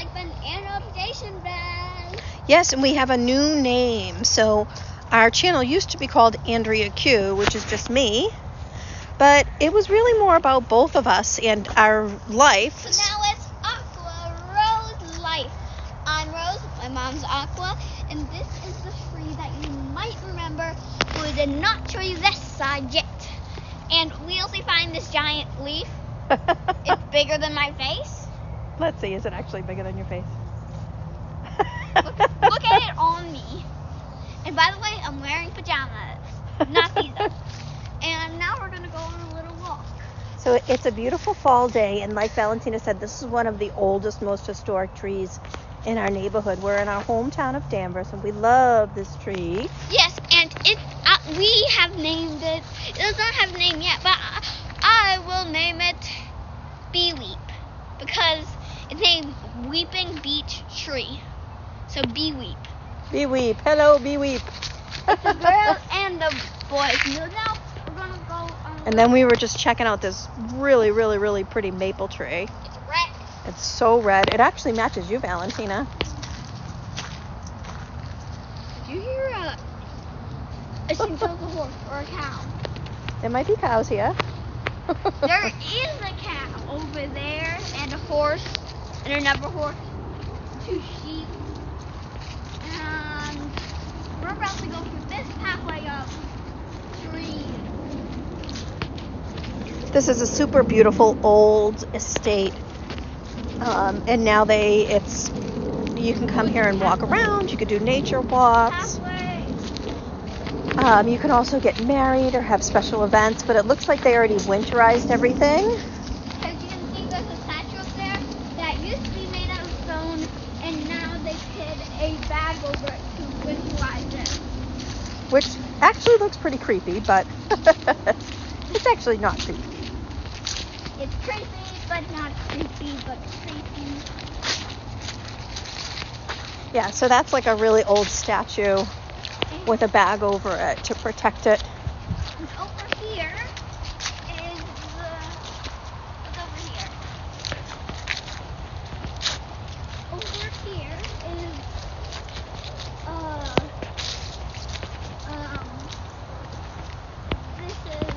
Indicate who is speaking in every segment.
Speaker 1: like button and notification bell.
Speaker 2: Yes, and we have a new name. So our channel used to be called Andrea Q, which is just me. But it was really more about both of us and our life.
Speaker 1: So now it's Aqua Rose Life. I'm Rose, my mom's Aqua, and this is the tree that you might remember we did not show you this side yet. And we also find this giant leaf. It's bigger than my face.
Speaker 2: Let's see, is it actually bigger than your face?
Speaker 1: Look at it on me. And by the way, I'm wearing pajamas, not these. And now we're going to go on a little walk.
Speaker 2: So it's a beautiful fall day, and like Valentina said, this is one of the oldest, most historic trees in our neighborhood. We're in our hometown of Danvers, and we love this tree.
Speaker 1: Yes, and we have named it. It does not have a name yet, but I will name it Bee Weep, because it's a weeping beech tree. So Bee Weep.
Speaker 2: Bee Weep. Hello, Bee Weep.
Speaker 1: It's the girls and the boys. Now we're going to go
Speaker 2: And then we were just checking out this really, really, really pretty maple tree.
Speaker 1: It's red.
Speaker 2: It's so red. It actually matches you, Valentina.
Speaker 1: Did you hear I think that's a horse or a cow.
Speaker 2: There might be cows here.
Speaker 1: There is a cow over there, and a horse, and another horse, 2 sheep, and we're about to go through this pathway of trees.
Speaker 2: This is a super beautiful old estate, and now you can come here and walk around. You could do nature walks.
Speaker 1: Pathway.
Speaker 2: You can also get married or have special events, but it looks like they already winterized everything.
Speaker 1: As you can see, there's a statue up there that used to be made out of stone, and now they put a bag over it to winterize it.
Speaker 2: Which actually looks pretty creepy, but it's actually not creepy.
Speaker 1: It's creepy, but not creepy, but creepy.
Speaker 2: Yeah, so that's like a really old statue with a bag over it to protect it.
Speaker 1: And over here is what's over here? Over here is this is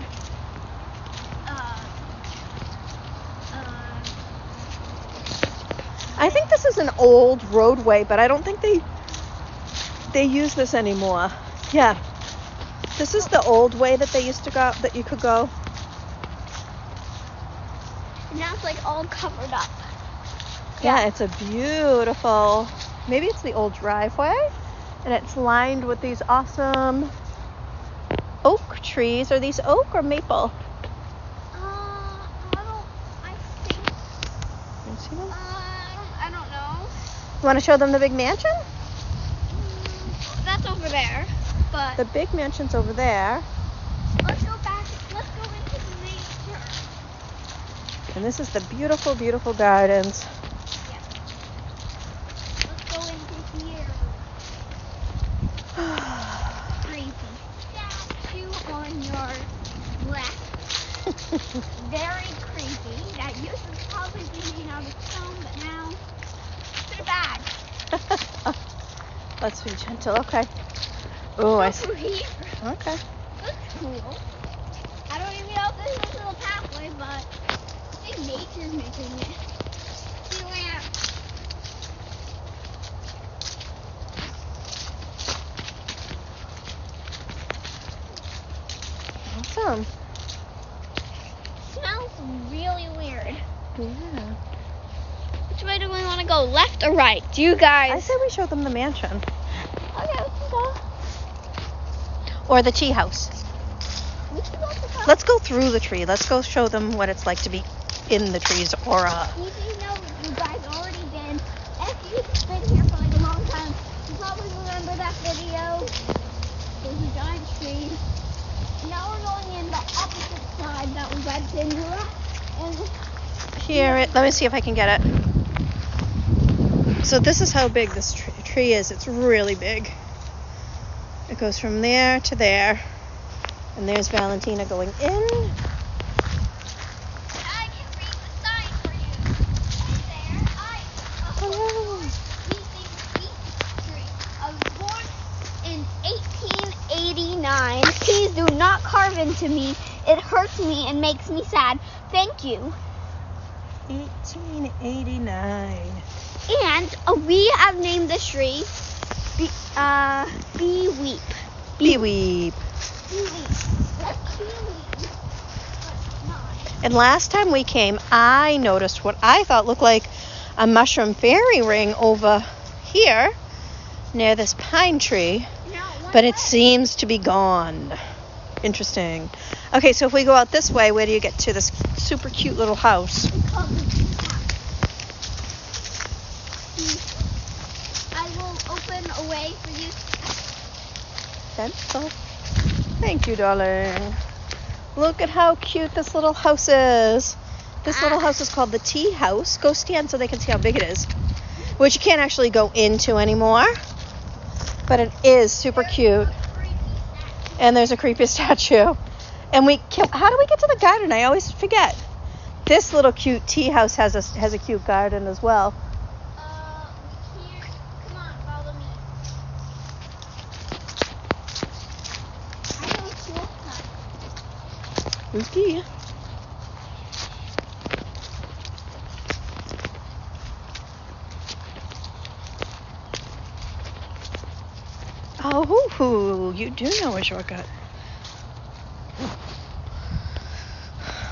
Speaker 2: I think this is an old roadway, but I don't think they use this anymore. Yeah. This is the old way that they used to go, that you could go.
Speaker 1: and now it's like all covered up.
Speaker 2: Yeah, it's a beautiful, maybe it's the old driveway, and it's lined with these awesome oak trees. Are these oak or maple?
Speaker 1: I think,
Speaker 2: You see them?
Speaker 1: I don't know.
Speaker 2: You want to show them the big mansion?
Speaker 1: That's over there, but
Speaker 2: The big mansion's over there,
Speaker 1: let's go back, let's go into nature.
Speaker 2: and this is the beautiful, beautiful gardens.
Speaker 1: Yeah. Let's go into here. Creepy statue on your left. Very creepy. That used to probably be made out of stone, but now put it back.
Speaker 2: Let's be gentle. Okay. Oh, I see.
Speaker 1: Over here.
Speaker 2: Okay.
Speaker 1: That's cool. I don't even know if this is a little pathway, but I think nature's making it. See where?
Speaker 2: Awesome.
Speaker 1: Smells really weird.
Speaker 2: Yeah.
Speaker 1: Which way do we want to go? Left or right? Do you
Speaker 2: I
Speaker 1: guys?
Speaker 2: say we show them the mansion
Speaker 1: Okay, let's go.
Speaker 2: or the tea house.
Speaker 1: We can go to the
Speaker 2: Let's go through the tree. Let's go show them what it's like to be in the tree's aura.
Speaker 1: You know, you guys already been. If you've been here for like a long time, you probably remember that video. There's a giant tree. Now we're going in the opposite side that we went into. And
Speaker 2: Here, let me see if I can get it. So this is how big this tree is. It's really big. It goes from there to there. And there's Valentina going in.
Speaker 1: I can read the sign for you. Hey there,
Speaker 2: Hello.
Speaker 1: to me. It hurts me and makes me sad. Thank you.
Speaker 2: 1889.
Speaker 1: And we have named this tree Bee Weep.
Speaker 2: Bee Weep.
Speaker 1: Bee Weep. That's Bee Weep. But not.
Speaker 2: And last time we came, I noticed what I thought looked like a mushroom fairy ring over here near this pine tree, but it seems to be gone. Interesting. Okay, so if we go out this way, where do you get to this super cute little house?
Speaker 1: It's called the Tea House. I will open a way for you.
Speaker 2: Pencil. Thank you, darling. Look at how cute this little house is. This little house is called the Tea House. Go stand so they can see how big it is, which you can't actually go into anymore, but it is super cute. And there's a creepy statue. And how do we get to the garden? I always forget. This little cute tea house has a cute garden as well.
Speaker 1: Here, come on, follow me. I know a shortcut.
Speaker 2: Okay. Oh, you do know a shortcut.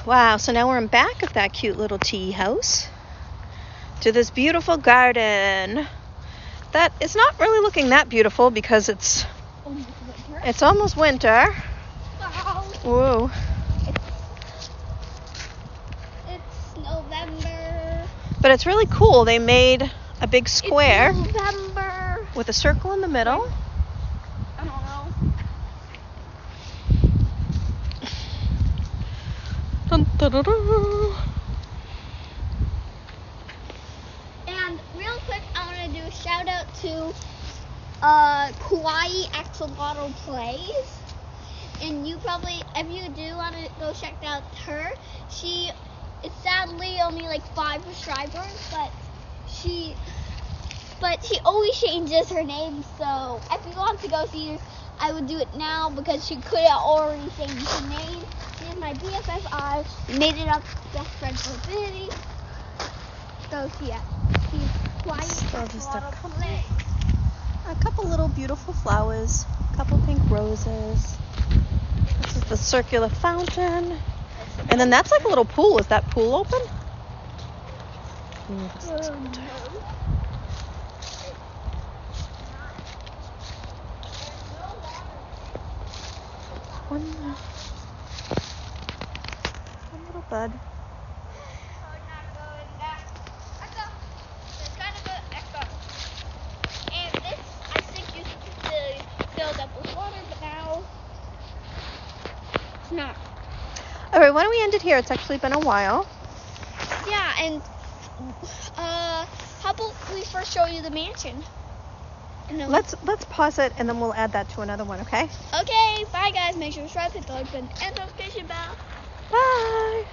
Speaker 2: Wow, so now we're in back of that cute little tea house to this beautiful garden that is not really looking that beautiful because it's almost winter. Whoa.
Speaker 1: It's November.
Speaker 2: But it's really cool. They made a big square
Speaker 1: It's November.
Speaker 2: with a circle in the middle.
Speaker 1: I don't know.
Speaker 2: Dun, dun, dun, dun.
Speaker 1: And real quick, I want to do a shout out to Kauai Axolotl Plays. And you probably, if you do want to go check out her, she is sadly only like 5 subscribers, but she always changes her name. So if you want to go see her, I would do it now because she could have already changed her name. She is my BFFI. We made it up best friend for infinity. So yeah, she's quiet.
Speaker 2: A couple little beautiful flowers, a couple pink roses. This is the circular fountain. And then that's like a little pool. Is that pool open? One little bud.
Speaker 1: And this, I think, used to be filled up with water, but now it's not.
Speaker 2: All right, why don't we end it here? It's actually been a while.
Speaker 1: Yeah, and how about we first show you the mansion? And then
Speaker 2: Let's pause it and then we'll add that to another one, okay?
Speaker 1: Okay, bye guys. Make sure to subscribe, hit the like button, and notification bell.
Speaker 2: Bye.